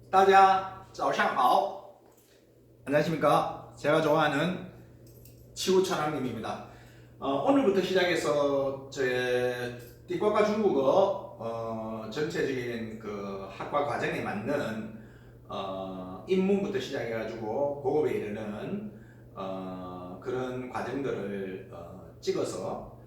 大家早上好. 안녕하십니까? 제가 좋아하는 치우찬왕님입니다. 오늘부터 시작해서 제 띠과과 중국어 전체적인 그 학과 과정에 맞는 입문부터 시작해가지고 고급에 이르는 그런 과정들을 찍어서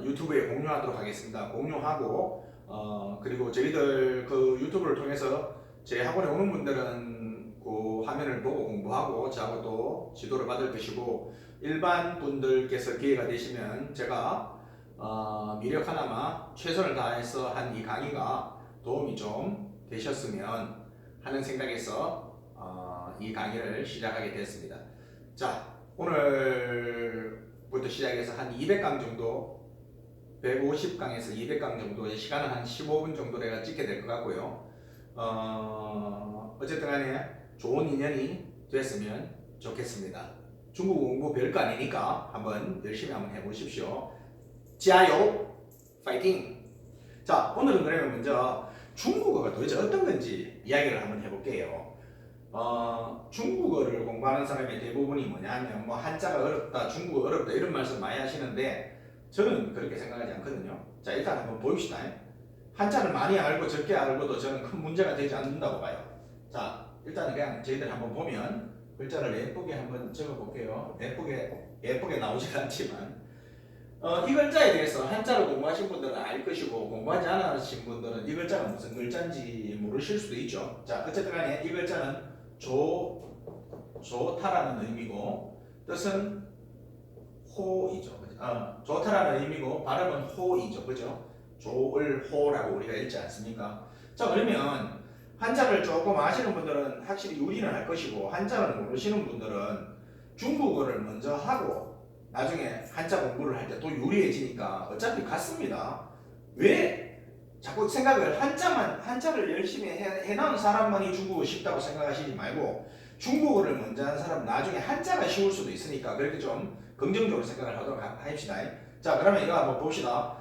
유튜브에 공유하도록 하겠습니다. 공유하고 그리고 저희들 그 유튜브를 통해서 제 학원에 오는 분들은 그 화면을 보고 공부하고 저하고 또 지도를 받을 것이고, 일반 분들께서 기회가 되시면 제가 미력 하나마 최선을 다해서 한 이 강의가 도움이 좀 되셨으면 하는 생각에서 이 강의를 시작하게 되었습니다. 자, 오늘부터 시작해서 한 200강 정도, 150강에서 200강 정도의 시간은 한 15분 정도 내가 찍게 될 것 같고요. 어쨌든 간에 좋은 인연이 됐으면 좋겠습니다. 중국 공부 별거 아니니까 열심히 한번 해보십시오. 加油! 파이팅! 자, 오늘은 그러면 먼저 중국어가 도대체 어떤 건지 이야기를 한번 해볼게요. 중국어를 공부하는 사람의 대부분이 뭐냐면 뭐 한자가 어렵다, 중국어 어렵다 이런 말씀 많이 하시는데 저는 그렇게 생각하지 않거든요. 자, 일단 한번 보입시다. 한자를 많이 알고 적게 알고도 저는 큰 문제가 되지 않는다고 봐요. 자, 일단 그냥 저희들 한번 보면 글자를 예쁘게 한번 적어 볼게요. 예쁘게 나오질 않지만 이 글자에 대해서 한자를 공부하신 분들은 알 것이고, 공부하지 않으신 분들은 이 글자가 무슨 글자인지 모르실 수도 있죠. 자, 어쨌든 간에 이 글자는 좋다라는 의미고 뜻은 호이죠. 좋다라는 의미고 발음은 호이죠. 그죠? 좋을 호라고 우리가 읽지 않습니까? 자, 그러면 한자를 조금 아시는 분들은 확실히 유리는 할 것이고, 한자를 모르시는 분들은 중국어를 먼저 하고 나중에 한자 공부를 할 때 또 유리해지니까 어차피 같습니다. 왜 자꾸 생각을 한자를 열심히 해놓은 사람만이 중국어 쉽다고 생각하시지 말고, 중국어를 먼저 한 사람 나중에 한자가 쉬울 수도 있으니까 그렇게 좀 긍정적으로 생각을 하도록 합시다. 자, 그러면 이거 한번 봅시다.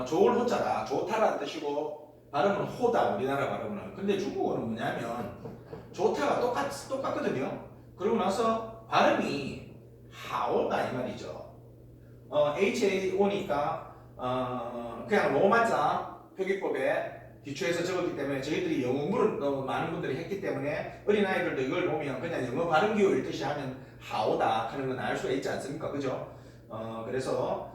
좋을 호자다, 좋다라는 뜻이고 발음은 호다, 우리나라 발음은. 근데 중국어는 뭐냐면 좋다가 똑같거든요. 그러고 나서 발음이 하오다 이 말이죠. HAO니까 그냥 로마자 표기법에 기초해서 적었기 때문에 저희들이 영어 공부를 많은 분들이 했기 때문에 어린아이들도 이걸 보면 그냥 영어 발음 기호 읽듯이 하면 하오다 하는 건 알 수가 있지 않습니까? 그죠? 그래서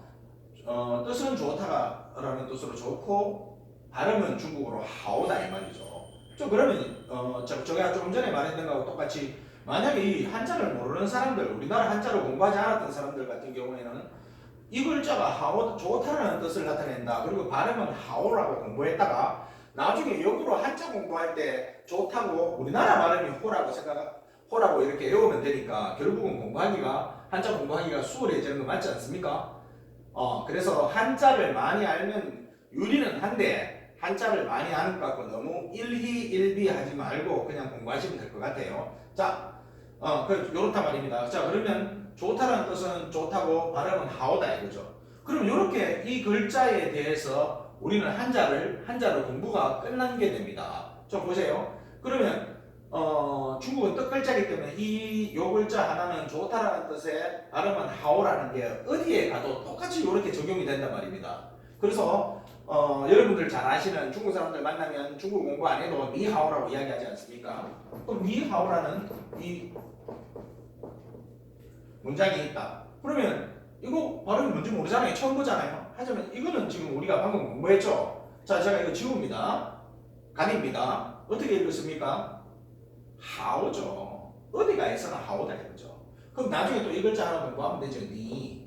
뜻은 좋다라는 뜻으로 좋고 발음은 중국어로 하오다 이 말이죠. 그러면 제가 조금 전에 말했던 거하고 똑같이 만약에 이 한자를 모르는 사람들, 우리나라 한자를 공부하지 않았던 사람들 같은 경우에는 이 글자가 하오, 좋다라는 뜻을 나타낸다, 그리고 발음은 하오라고 공부했다가 나중에 역으로 한자 공부할 때 좋다고 우리나라 발음이 호라고 이렇게 외우면 되니까 결국은 한자 공부하기가 수월해지는 거 맞지 않습니까? 그래서 한자를 많이 알면 유리는 한데 한자를 많이 아는 것 같고 너무 일희일비하지 말고 그냥 공부하시면 될 것 같아요. 자, 요렇단 말입니다. 자, 그러면 좋다라는 뜻은 좋다고 발음은 하오다 이거죠. 그럼 요렇게 이 글자에 대해서 우리는 한자로 공부가 끝난 게 됩니다. 좀 보세요. 그러면 중국은 뜻글자이기 때문에 요 글자 하나는 좋다라는 뜻의 발음은 하오라는 게 어디에 가도 똑같이 이렇게 적용이 된단 말입니다. 그래서 여러분들 잘 아시는 중국 사람들 만나면 중국 공부 안 해도 니하오라고 이야기하지 않습니까? 그럼 니하오라는 이 문장이 있다. 그러면 이거 발음이 뭔지 모르잖아요. 처음 보잖아요. 하지만 이거는 지금 우리가 방금 공부했죠. 자, 제가 이거 지웁니다. 간입니다. 어떻게 읽었습니까? 하오죠. 어디가 있어나 하오다 이거죠. 그럼 나중에 또 이 글자 하나 공부하면 되죠. 니,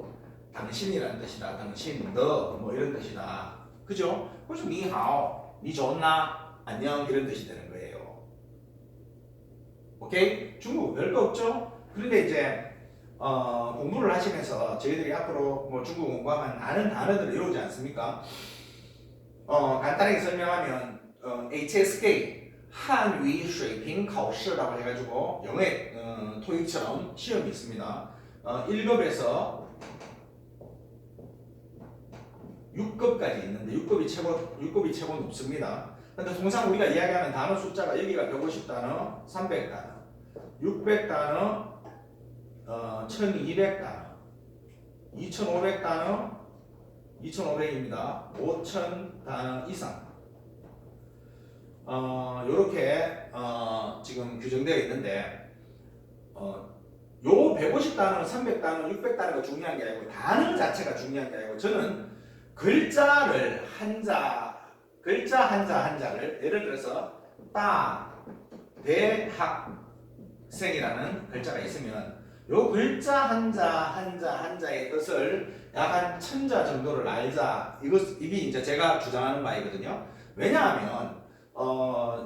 당신이라는 뜻이다. 당신, 너, 뭐 이런 뜻이다. 그죠? 그래서 니 하오, 니 좋나, 안녕 이런 뜻이 되는 거예요. 오케이? 중국 별거 없죠? 그런데 이제 공부를 하시면서 저희들이 앞으로 뭐 중국 공부하면 아는 단어들을 외우지 않습니까? 간단하게 설명하면 HSK 한위 水平考试라고 해가지고 영어의 토익처럼 시험이 있습니다. 1급에서 6급까지 있는데 6급이 최고 높습니다. 근데 통상 우리가 이야기하는 단어 숫자가 여기가 150단어, 300단어, 600단어, 1200단어, 2500단어, 2500입니다. 5000단어 이상. 요렇게 지금 규정되어 있는데 요 150단어, 300단어, 600단어가 중요한 게 아니고 단어 자체가 중요한 게 아니고 저는 글자를 글자 한자를 예를 들어서 대학생이라는 글자가 있으면 요 글자 한자의 뜻을 약 한 천자 정도를 알자. 이게 이제 제가 주장하는 바이거든요. 왜냐하면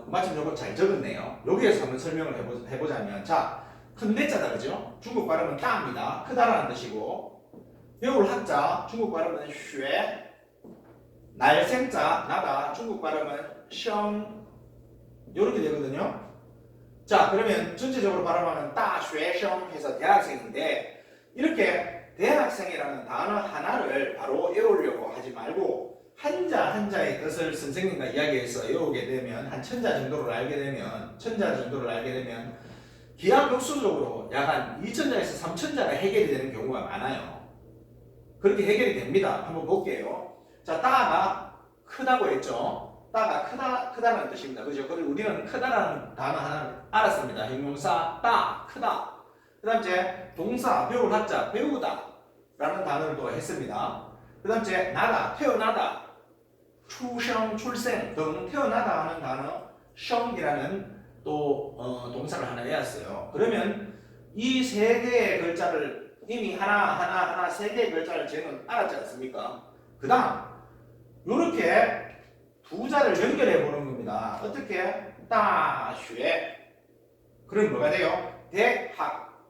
마침 요거 잘 적었네요. 여기에서 한번 설명을 해보자면 자, 큰 대자다 그죠? 중국 발음은 따입니다. 크다라는 뜻이고 배울 학자 중국 발음은 쉐, 날생자 나다 중국 발음은 셩 이렇게 되거든요. 자, 그러면 전체적으로 발음하면 따쉐셩 해서 대학생인데 이렇게 대학생이라는 단어 하나를 바로 외우려고 하지 말고 한자의 뜻을 선생님과 이야기해서 외우게 되면 한 천자 정도를 알게 되면 기하급수적으로 약 한 2천자에서 3천자가 해결이 되는 경우가 많아요. 그렇게 해결이 됩니다. 한번 볼게요. 자, 따가 크다고 했죠. 따가 크다라는 뜻입니다. 그죠? 그리고 우리는 크다라는 단어 하나를 알았습니다. 형용사 따 크다. 그 다음 제 동사 배울 학자 배우다 라는 단어를 또 했습니다. 그 다음 제 나다 태어나다 출생 출생 등 태어나다 하는 단어 셩이라는 또 동사를 하나 외웠어요. 그러면 이 세 개의 글자를 이미 하나 세 개의 글자를 저는 알았지 않습니까? 그 다음 요렇게 두 자를 연결해 보는 겁니다. 어떻게? 다쉐 그럼 뭐가 돼요?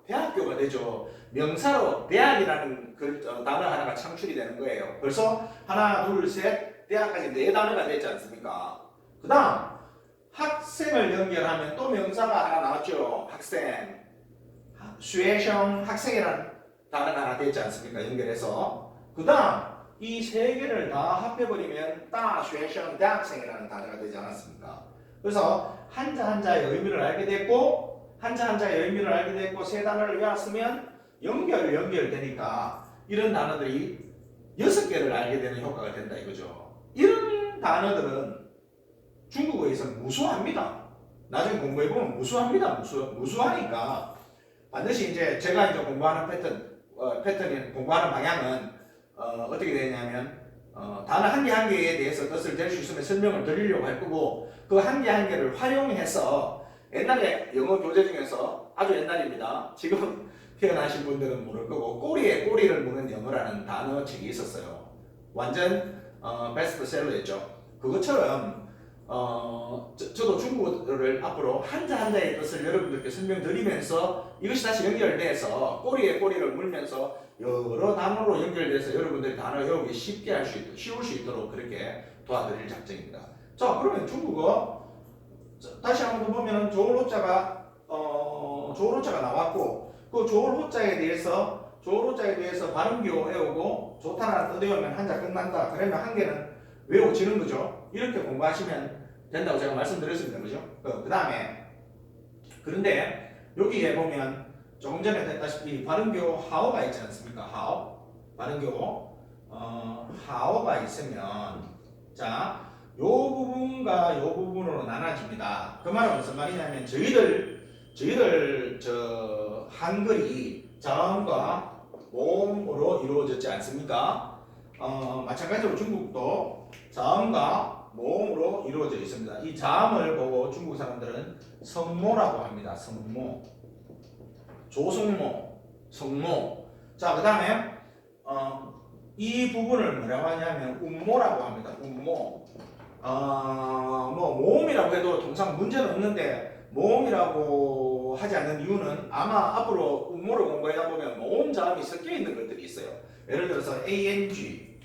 대학교가 되죠. 명사로 대학이라는 단어 하나가 창출이 되는 거예요. 벌써 하나 둘 셋 대학까지 네 단어가 됐지 않습니까? 그 다음 학생을 연결하면 또 명사가 하나 나왔죠. 학생. 쉐셩 학생이라는 단어가 하나 되지 않습니까? 연결해서. 그 다음 이 세 개를 다 합해버리면 따쉐셩 대학생이라는 단어가 되지 않았습니까? 그래서 한자의 의미를 알게 됐고 한자의 의미를 알게 됐고 세 단어를 외웠으면 연결되니까 이런 단어들이 6개를 알게 되는 효과가 된다 이거죠. 이런 단어들은 중국어에서 무수합니다. 나중에 공부해보면 무수합니다. 무수하니까 반드시 이제 제가 이제 공부하는 패턴이 공부하는 방향은 어떻게 되냐면 단어 한 개 한 개에 대해서 뜻을 댈 수 있으면 설명을 드리려고 할 거고 그 한 개 한 개를 활용해서 옛날에 영어 교재 중에서 아주 옛날입니다. 지금 태어나신 분들은 모를 거고 꼬리에 꼬리를 무는 영어라는 단어 책이 있었어요. 완전 베스트셀러였죠. 그것처럼 저도 중국어를 앞으로 한자의 뜻을 여러분들께 설명드리면서 이것이 다시 연결돼서 꼬리에 꼬리를 물면서 여러 단어로 연결돼서 여러분들이 단어 외우기 쉬울 수 있도록 그렇게 도와드릴 작정입니다. 자, 그러면 중국어 다시 한번 보면은 좋을 호자가 나왔고 그 좋을 호자에 대해서 발음기호 외우고 좋다라는 뜻 외우면 한자 끝난다. 그러면 한 개는 외워지는 거죠. 이렇게 공부하시면 된다고 제가 말씀드렸습니다. 그죠? 그 다음에 그런데 여기에 보면 조금 전에 했다시피 발음교 하오가 있지 않습니까? 하오 발음교 하오가 있으면 자, 요 부분과 요 부분으로 나눠집니다. 그 말은 무슨 말이냐면 저희들 한글이 자음과 모음으로 이루어졌지 않습니까? 마찬가지로 중국도 자음과 모음으로 이루어져 있습니다. 이 자음을 보고 중국 사람들은 성모라고 합니다. 성모, 조성모, 성모. 자, 그 다음에 이 부분을 뭐라고 하냐면 운모라고 합니다. 운모. 뭐 모음이라고 해도 통상 문제는 없는데 모음이라고 하지 않는 이유는 아마 앞으로 운모를 공부하다 보면 모음 자음이 섞여 있는 것들이 있어요. 예를 들어서 ANG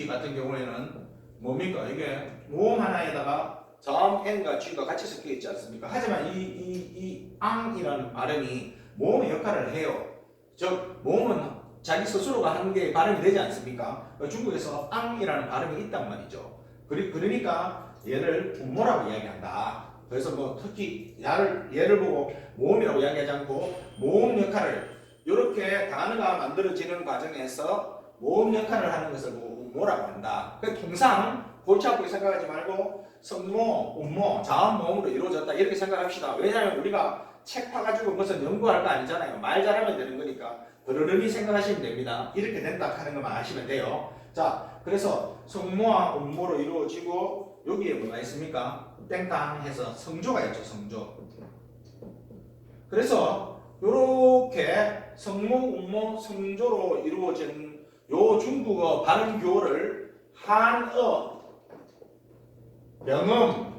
같은 경우에는 뭡니까? 이게 모음 하나에다가 자음 N과 G가 같이 섞여 있지 않습니까? 하지만 이 앙이라는 발음이 모음의 역할을 해요. 즉 모음은 자기 스스로가 하는 게 발음이 되지 않습니까? 중국에서 앙이라는 발음이 있단 말이죠. 그러니까 얘를 분모라고 이야기한다. 그래서 뭐 특히 얘를 보고 모음이라고 이야기하지 않고 모음 역할을 이렇게 단어가 만들어지는 과정에서 모음 역할을 하는 것을 보고 분모라고 한다. 통상 골치 아프게 생각하지 말고 성모, 운모, 자음, 모음으로 이루어졌다 이렇게 생각합시다. 왜냐하면 우리가 책 파가지고 무슨 연구할 거 아니잖아요. 말 잘하면 되는 거니까 그러려니 생각하시면 됩니다. 이렇게 된다 하는 것만 아시면 돼요. 자, 그래서 성모와 운모로 이루어지고 여기에 뭐가 있습니까? 땡땅 해서 성조가 있죠. 성조. 그래서 요렇게 성모, 운모, 성조로 이루어진 요 중국어 발음 교를 한어, 병음,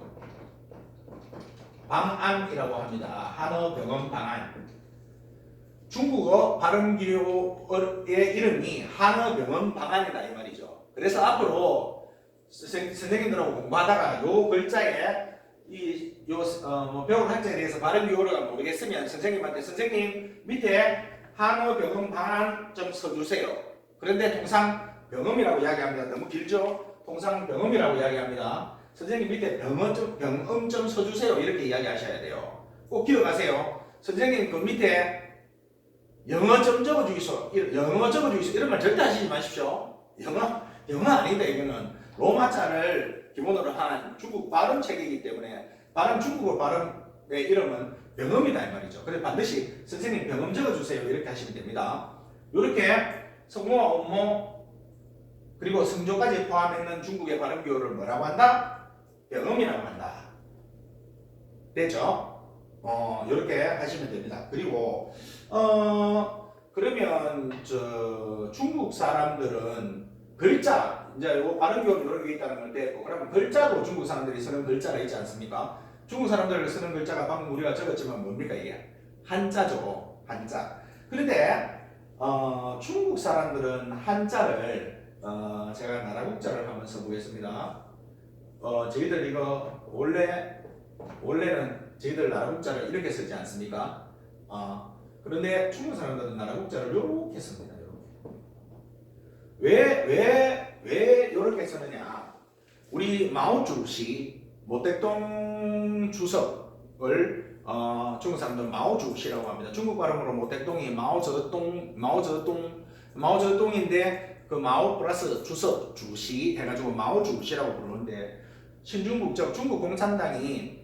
방안이라고 합니다. 한어, 병음, 방안. 중국어 발음기호의 이름이 한어, 병음, 방안이다 이 말이죠. 그래서 앞으로 선생님들하고 공부하다가 요 글자에 배울 한자에 대해서 발음기호를 모르겠으면 선생님 밑에 한어, 병음, 방안 좀 써주세요. 그런데 통상 병음이라고 이야기합니다. 너무 길죠? 통상 병음이라고 이야기합니다. 선생님 밑에 병음 좀 써주세요. 이렇게 이야기하셔야 돼요. 꼭 기억하세요. 선생님 그 밑에 영어 좀 적어주이소. 영어 적어주이소. 이런 말 절대 하시지 마십시오. 영어 아니다. 이거는 로마자를 기본으로 한 중국 발음 책이기 때문에 중국어 발음의 이름은 병음이다 이 말이죠. 그래서 반드시 선생님 병음 적어주세요. 이렇게 하시면 됩니다. 이렇게 성모와 음모 그리고 성조까지 포함했는 중국의 발음 기호를 뭐라고 한다? 병음이라고 한다. 됐죠? 이렇게 하시면 됩니다. 그리고 그러면 중국 사람들은 글자 이제 요 발음 기호는 이런 게 있다는 건데 그러면 글자도 중국 사람들이 쓰는 글자가 있지 않습니까? 중국 사람들이 쓰는 글자가 방금 우리가 적었지만 뭡니까 이게? 한자죠. 한자. 그런데 중국 사람들은 한자를 제가 나라국자를 한번 써보겠습니다. 저희들 이거 원래는 저희들 나라국자를 이렇게 쓰지 않습니까? 그런데 중국 사람들은 나라국자를 이렇게 씁니다. 왜 이렇게 쓰느냐? 우리 마오주시 모택동 주석을 중국 사람들은 마오주시라고 합니다. 중국 발음으로 모택동이 마오쩌동인데 그 마오 플러스 주석 주시 해가지고 마오주시라고 부르는데 신중국적 중국 공산당이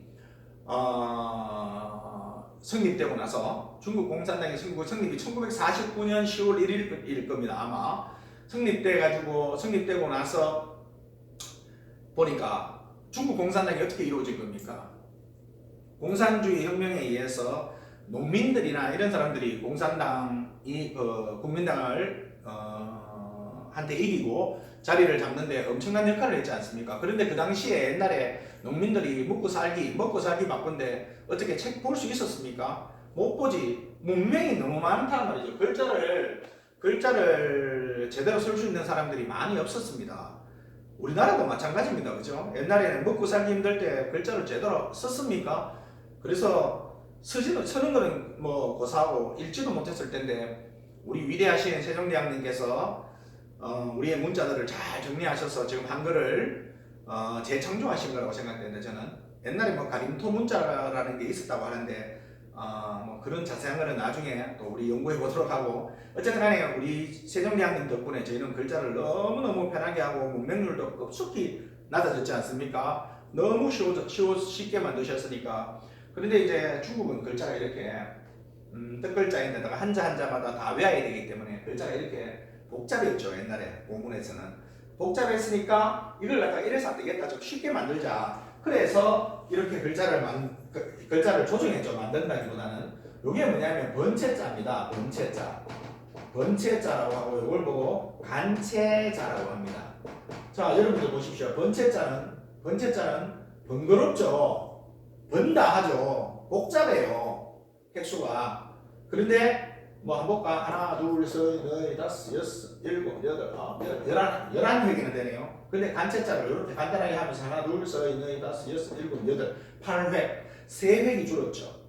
성립되고 나서 중국 공산당이 성립이 1949년 10월 1일일 겁니다. 아마 성립되고 나서 보니까 중국 공산당이 어떻게 이루어질 겁니까? 공산주의 혁명에 의해서 농민들이나 이런 사람들이 공산당이 국민당을 한테 이기고 자리를 잡는데 엄청난 역할을 했지 않습니까? 그런데 그 당시에 옛날에 농민들이 먹고 살기 바쁜데 어떻게 책 볼 수 있었습니까? 못 보지. 문명이 너무 많단 말이죠. 글자를 제대로 쓸 수 있는 사람들이 많이 없었습니다. 우리나라도 마찬가지입니다. 그죠? 옛날에는 먹고 살기 힘들 때 글자를 제대로 썼습니까? 그래서 쓰는 거는 뭐 고사하고 읽지도 못했을 텐데 우리 위대하신 세종대왕님께서 우리의 문자들을 잘 정리하셔서 지금 한글을 재창조하신 거라고 생각되는데 저는 옛날에 뭐 가림토 문자라는 게 있었다고 하는데 뭐 그런 자세한 거는 나중에 또 우리 연구해 보도록 하고 어쨌든 간에 우리 세종대왕님 덕분에 저희는 글자를 너무너무 편하게 하고 문맹률도 급속히 낮아졌지 않습니까? 너무 쉽게 만드셨으니까. 그런데 이제 중국은 글자가 이렇게 뜻글자인데다가 한자마다 다 외워야 되기 때문에 글자가 이렇게 복잡했죠. 옛날에 공문에서는 복잡했으니까 이걸 갖다가 이래서 안 되겠다, 좀 쉽게 만들자. 그래서 이렇게 글자를 조정했죠. 만든다기보다는. 이게 뭐냐면 번체자입니다. 번체자라고 하고 이걸 보고 간체자라고 합니다. 자, 여러분들 보십시오. 번체자는 번거롭죠. 번다 하죠. 복잡해요. 획수가. 그런데 뭐 한번 볼까? 하나, 둘, 셋, 넷, 다섯, 여섯, 일곱, 여덟, 11획이나 되네요. 근데 간체자를 이렇게 간단하게 하면서 하나, 둘, 셋, 넷, 다섯, 여섯, 일곱, 여덟, 8획, 3획이 줄었죠.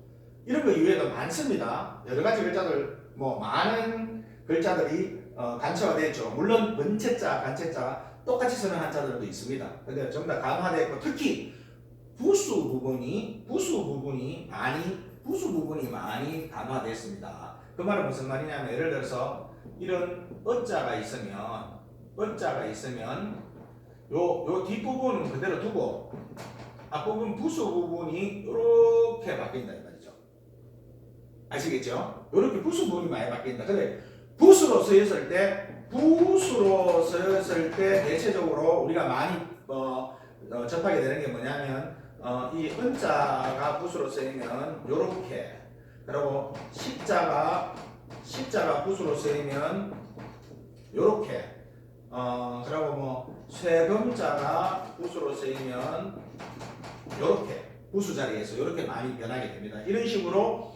이런 거 이외에도 많습니다. 여러 가지 글자들, 많은 글자들이 간체가 되죠. 물론 번체자, 간체자가 똑같이 쓰는 한자들도 있습니다. 근데 전부 다 강화되어 있고 특히 부수 부분이 많이 강화됐습니다. 그 말은 무슨 말이냐면 예를 들어서 이런 어자가 있으면 요 뒷부분은 그대로 두고 앞부분 부수 부분이 이렇게 바뀐다 이 말이죠. 아시겠죠? 이렇게 부수 부분이 많이 바뀐다. 근데 부수로 쓰였을 때 대체적으로 우리가 많이 접하게 되는 게 뭐냐면 이 은자가 부수로 쓰이면 요렇게, 그리고 십자가 부수로 쓰이면 요렇게, 그리고 뭐 쇠금자가 부수로 쓰이면 요렇게 부수 자리에서 요렇게 많이 변하게 됩니다. 이런 식으로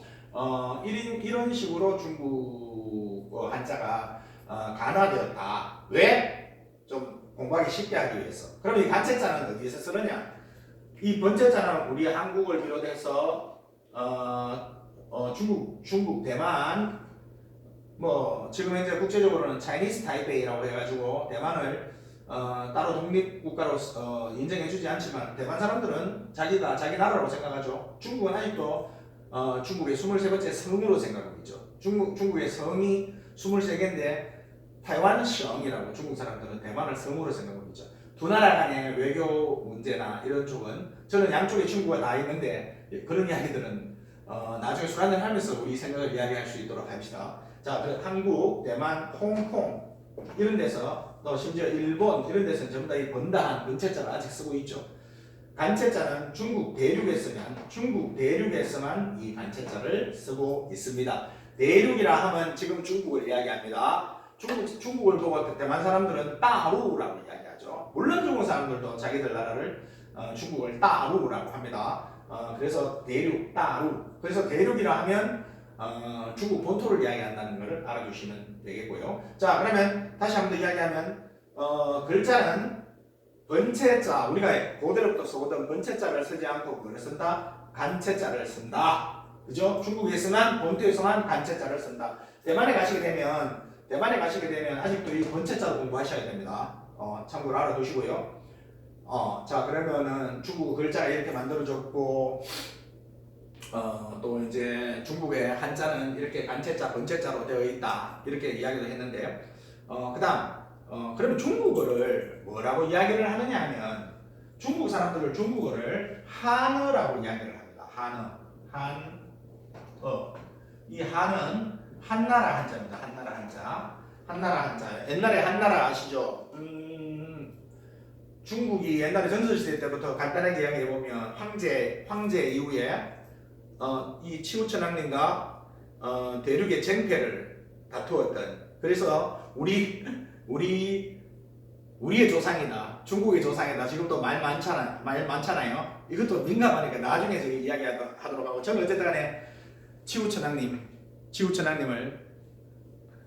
이런 식으로 중국 한자가 간화되었다. 왜? 좀 공부하기 쉽게 하기 위해서. 그럼 이 간체자는 어디에서 쓰느냐? 이 번체자는 우리 한국을 비롯해서 중국, 대만, 뭐 지금 현재 국제적으로는 차이니스 타이베이라고 해가지고 대만을 따로 독립국가로 인정해주지 않지만 대만 사람들은 자기가 자기 나라라고 생각하죠. 중국은 아직도 중국의 23번째 성으로 생각하고 있죠. 중국의 성이 23개인데 타이완성이라고 중국 사람들은 대만을 성으로 생각하고 있죠. 두 나라 간의 외교 문제나 이런 쪽은 저는 양쪽에 친구가 다 있는데 그런 이야기들은 나중에 술 한잔 하면서 우리 생각을 이야기할 수 있도록 합시다. 자, 한국, 대만, 홍콩 이런 데서 또 심지어 일본 이런 데서는 전부 다 이 번다한 번체자를 아직 쓰고 있죠. 간체자는 중국 대륙에서만 이 간체자를 쓰고 있습니다. 대륙이라 하면 지금 중국을 이야기합니다. 중국을 보고 대만 사람들은 따루라고 이야기하죠. 물론 중국 사람들도 자기들 나라를 중국을 따루라고 합니다. 그래서 대륙, 따루. 그래서 대륙이라 하면 중국 본토를 이야기한다는 것을 알아주시면 되겠고요. 자, 그러면 다시 한번 더 이야기하면 글자는 번체자, 우리가 고대로부터 써오던 번체자를 쓰지 않고 뭐를 쓴다? 간체자를 쓴다. 그죠? 중국에서만, 본토에서만 간체자를 쓴다. 대만에 가시게 되면 아직도 이 번체자를 공부하셔야 됩니다. 참고로 알아두시고요. 자, 그러면은 중국 글자가 이렇게 만들어졌고, 또 이제 중국의 한자는 이렇게 간체자, 번체자로 되어 있다. 이렇게 이야기를 했는데, 그 다음, 그러면 중국어를 뭐라고 이야기를 하느냐 하면, 중국 사람들은 중국어를 한어라고 이야기를 합니다. 한어. 이 한은 한나라 한자입니다. 한나라 한자. 옛날에 한나라 아시죠? 중국이 옛날에 전설시대 때부터 간단하게 이야기해보면 황제 이후에 이 치우천왕님과 대륙의 쟁패를 다투었던, 그래서 우리의 조상이다, 중국의 조상이다, 지금도 말 많잖아요. 이것도 민감하니까 나중에 저희 이야기하도록 하고, 저는 어쨌든 간에 치우천왕님을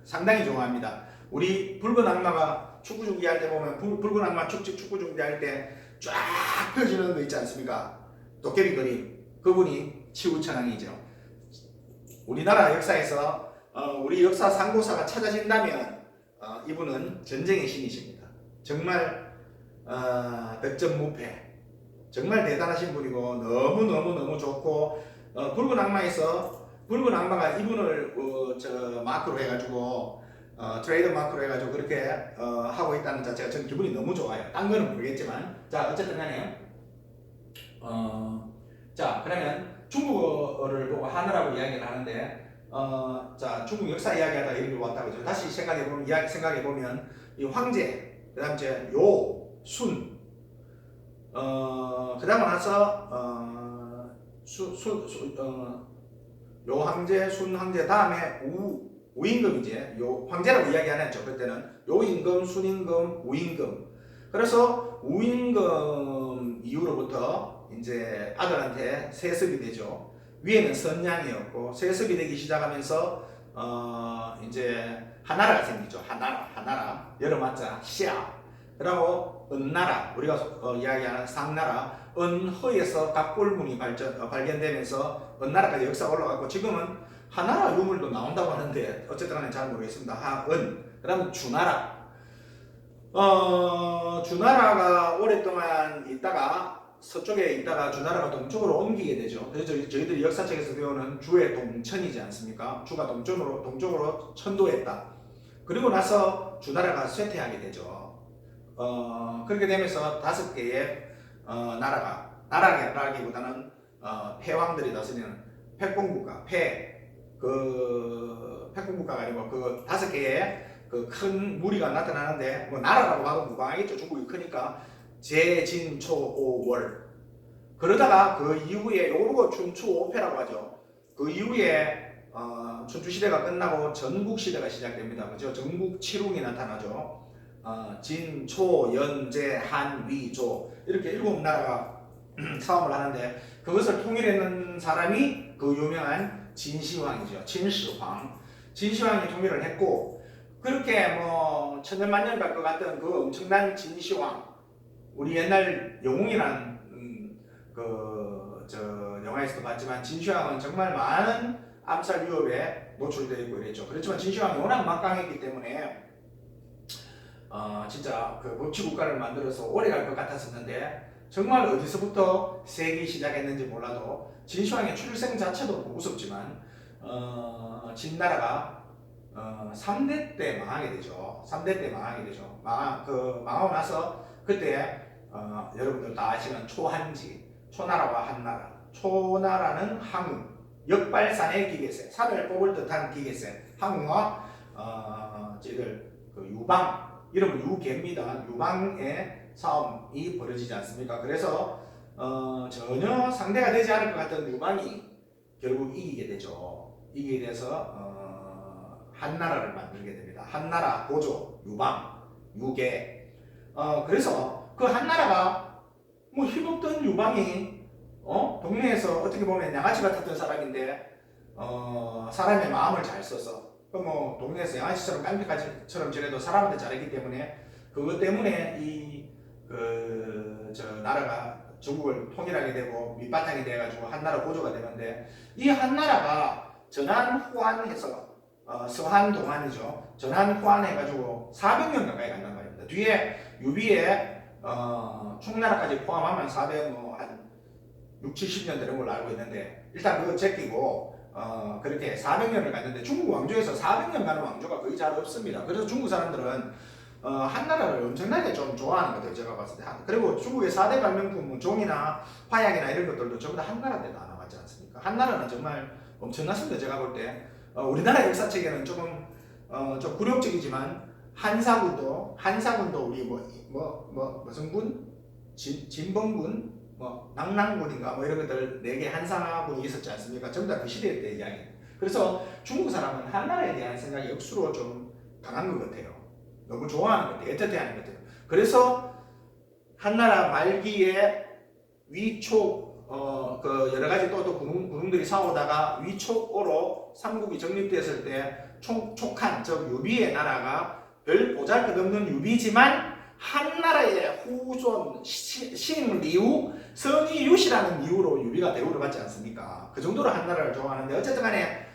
상당히 좋아합니다. 우리 붉은 악마가 축구 중계할 때 보면 붉은 악마 축구 중계할 때 쫙 펴지는 거 있지 않습니까? 도깨비 그림. 그분이 치우천왕이죠. 우리나라 역사에서 우리 역사 상고사가 찾아진다면 이분은 전쟁의 신이십니다. 정말 득점무패. 정말 대단하신 분이고 너무 좋고, 붉은 악마가 이분을 마크로 해가지고 트레이드 마크로 해가지고 그렇게 하고 있다는 자체가 저는 기분이 너무 좋아요. 딴 거는 모르겠지만. 자, 어쨌든 간에 자, 그러면 중국어를 보고 한어라고 이야기를 하는데, 자, 중국 역사 이야기하다 이런 게 왔다고 다시 생각해보면 이 황제, 그 다음 이제 요, 순, 그 다음에 나서 요 황제, 순 황제 다음에 우임금이지. 요 황제라고 이야기 안 했죠. 그때는 요 임금, 순임금, 우임금. 그래서 우임금 이후로부터 이제 아들한테 세습이 되죠. 위에는 선양이었고, 세습이 되기 시작하면서 이제 하나라가 생기죠. 하나라. 여러 맞자 시아. 그리고 은나라, 우리가 이야기하는 상나라, 은허에서 각골문이 발견되면서 은나라까지 역사가 올라갔고, 지금은 하나라 유물도 나온다고 하는데 어쨌든 간에 잘 모르겠습니다. 하은, 그 다음 주나라. 주나라가 오랫동안 있다가 서쪽에 있다가 주나라가 동쪽으로 옮기게 되죠. 그래서 저희들이 역사책에서 배우는 주의 동천이지 않습니까? 주가 동쪽으로 천도했다. 그리고 나서 주나라가 쇠퇴하게 되죠. 그렇게 되면서 5개의 나라라기보다는 패왕들이 다스리는 패권국가, 패권국가가 아니고 그 5개의 그 큰 무리가 나타나는데 뭐 나라라고 봐도 무방하겠죠. 중국이 크니까 제진초오월. 그러다가 그 이후에 요거 춘추오패라고 하죠. 그 이후에 춘추시대가 끝나고 전국시대가 시작됩니다. 그죠? 전국칠웅이 나타나죠. 진초, 연제, 한, 위, 조 이렇게 7나라가 싸움을 하는데 그것을 통일하는 사람이 그 유명한 진시황이죠. 진시황이 통일을 했고 그렇게 뭐 천년만년 갈 것 같던 그 엄청난 진시황, 우리 옛날 영웅이라는 영화에서도 봤지만 진시황은 정말 많은 암살 위협에 노출되어 있고 이랬죠. 그렇지만 진시황이 워낙 막강했기 때문에 진짜 그 법치국가를 만들어서 오래 갈 것 같았었는데 정말 어디서부터 세기 시작했는지 몰라도 진시황의 출생 자체도 무섭지만 진나라가 3대 때 망하게 되죠. 3대 때 망하게 되죠. 망하고 나서 그때 여러분들 다 아시는 초한지, 초나라와 한나라. 초나라는 항우, 역발산의 기계세, 산을 뽑을 듯한 기계세. 항우와 저희들 그 유방, 이름은 유계입니다. 유방의 싸움이 벌어지지 않습니까? 그래서 전혀 상대가 되지 않을 것 같던 유방이 결국 이기게 되죠. 이기게 돼서 한나라를 만들게 됩니다. 한나라 고조, 유방, 유계. 그래서 그 한나라가 뭐 힘없던 유방이 동네에서 어떻게 보면 양아치 같았던 사람인데 사람의 마음을 잘 써서 뭐 동네에서 양아치처럼 깡패처럼 지내도 사람한테 잘했기 때문에 그것 때문에 나라가 중국을 통일하게 되고 밑바탕이 돼가지고 한나라 고조가 되는데 이 한나라가 전한후한해서 서한 동안이죠. 전한 후한 해가지고 400년 가까이 간단 말입니다. 뒤에 유비의 충나라까지 포함하면 6, 70년 되는 걸로 알고 있는데 일단 그거 제끼고 그렇게 400년을 갔는데 중국 왕조에서 400년 가는 왕조가 거의 잘 없습니다. 그래서 중국 사람들은 한나라를 엄청나게 좀 좋아하는 것 같아요. 제가 봤을 때. 그리고 중국의 4대 발명품 뭐 종이나 화약이나 이런 것들도 전부 다 한나라 때 다 나왔지 않습니까? 한나라는 정말 엄청났습니다. 제가 볼 때. 우리나라 역사책에는 조금 좀 굴욕적이지만 한사군도 우리 무슨 군? 진범군? 낙랑군인가 이런 것들 4개 한사군이 있었지 않습니까? 전부 다 그 시대 때 이야기. 그래서 중국 사람은 한나라에 대한 생각이 억수로 좀 강한 것 같아요. 너무 좋아하는 것 같아요. 애틋해하는 것 같아요. 그래서 한나라 말기에 위촉 여러 가지 또 군웅들이 싸우다가 위촉으로 삼국이 정립됐을 때 촉한, 즉 유비의 나라가 별 보잘것없는 유비지만 한나라의 후손 신리우, 성이유시라는 이유로 유비가 대우를 받지 않습니까? 그 정도로 한나라를 좋아하는데 어쨌든 간에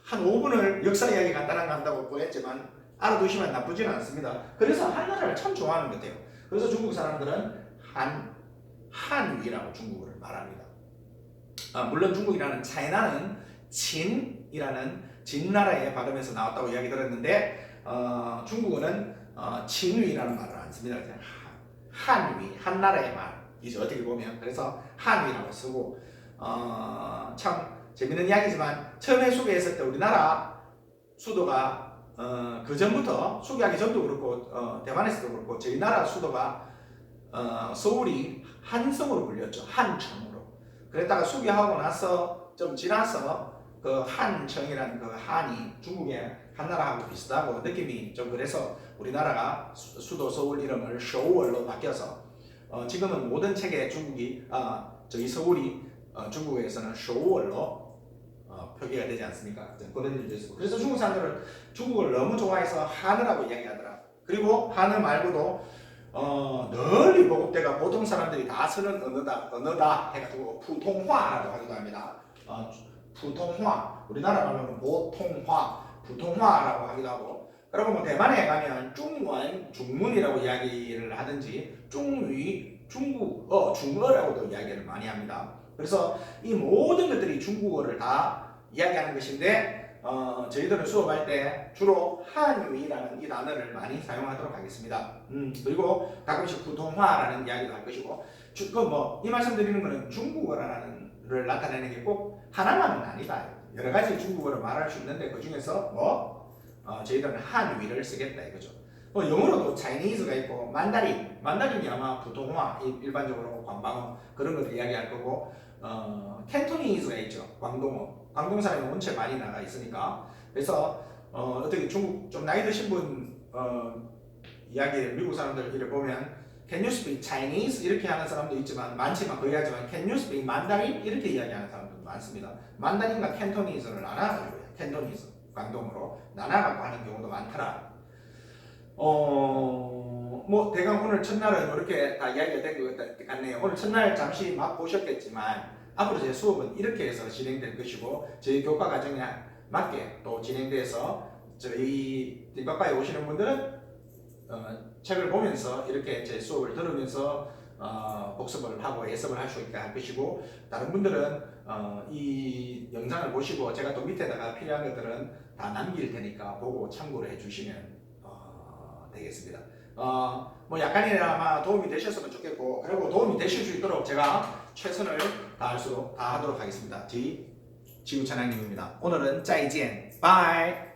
한 5분을 역사 이야기 간단한 거 한다고 보냈지만 알아두시면 나쁘지는 않습니다. 그래서 한나라를 참 좋아하는 것 같아요. 그래서 중국 사람들은 한위라고 중국어를 말합니다. 물론 중국이라는 차이나는 진이라는 진나라의 발음에서 나왔다고 이야기 들었는데 중국어는 진위라는 말을 안 씁니다. 그냥 한위, 한나라의 말이죠. 어떻게 보면. 그래서 한위라고 쓰고 참 재밌는 이야기지만 처음에 소개했을 때 우리나라 수도가 그 전부터 소개하기 전도 그렇고 대만에서도 그렇고 저희 나라 수도가 서울이 한성으로 불렸죠. 한청으로. 그랬다가 수개하고 나서 좀 지나서 그 한청이라는 그 한이 중국의 한나라하고 비슷하고 느낌이 좀 그래서 우리나라가 수도 서울 이름을 서울로 바뀌어서 지금은 모든 책에 중국이 저희 서울이 중국에서는 서울로 표기가 되지 않습니까? 그런 일도 있고. 그래서 중국 사람들은 중국을 너무 좋아해서 한어라고 이야기하더라. 그리고 한어 말고도 널리 보급돼가 보통 사람들이 다 쓰는 언어다 해가지고 푸통화라고 하기도 합니다. 푸통화, 우리나라 말로는 보통화, 푸통화라고 하기도 하고 그리고 뭐 대만에 가면 중원, 중문이라고 이야기를 하든지 중위, 중국어, 중어라고도 이야기를 많이 합니다. 그래서 이 모든 것들이 중국어를 다 이야기하는 것인데 저희들은 수업할 때 주로 한유이라는 이 단어를 많이 사용하도록 하겠습니다. 그리고 가끔씩 부통화라는 이야기도 할 것이고 이 말씀 드리는 거는 중국어를 나타내는 게 꼭 하나만은 아니다. 여러 가지 중국어를 말할 수 있는데 그 중에서 저희들은 한유이를 쓰겠다 이거죠. 영어로도 차이니즈가 있고 만다린이 아마 부통화 일반적으로 관방어 그런 것들 이야기할 거고 캔토니즈가 있죠. 광동 사람이 원체 많이 나가 있으니까 그래서 어떻게 중국 좀 나이 드신 분 이야기를 미국 사람들 이를 보면 Can you speak Chinese? 이렇게 하는 사람도 있지만 많지만 거의 하지만 Can you speak Mandarin? 이렇게 이야기하는 사람도 많습니다. 만다린과 캔토니즈를 나눠가지고 캔토니즈 광동으로 나눠갖고 하는 경우도 많더라. 뭐 대강 오늘 첫날은 이렇게 다 이야기가 된 것 같네요. 오늘 첫날 잠시 맛보셨겠지만 앞으로 제 수업은 이렇게 해서 진행될 것이고 저희 교과 과정에 맞게 또 진행돼서 저희 뒷과과에 오시는 분들은 책을 보면서 이렇게 제 수업을 들으면서 복습을 하고 예습을 할 수 있게 할 것이고 다른 분들은 이 영상을 보시고 제가 또 밑에다가 필요한 것들은 다 남길 테니까 보고 참고를 해주시면 되겠습니다. 뭐 약간이나마 도움이 되셨으면 좋겠고 그리고 도움이 되실 수 있도록 제가 최선을 다하도록 하겠습니다. 지구찬양님입니다. 오늘은 再见, 바이.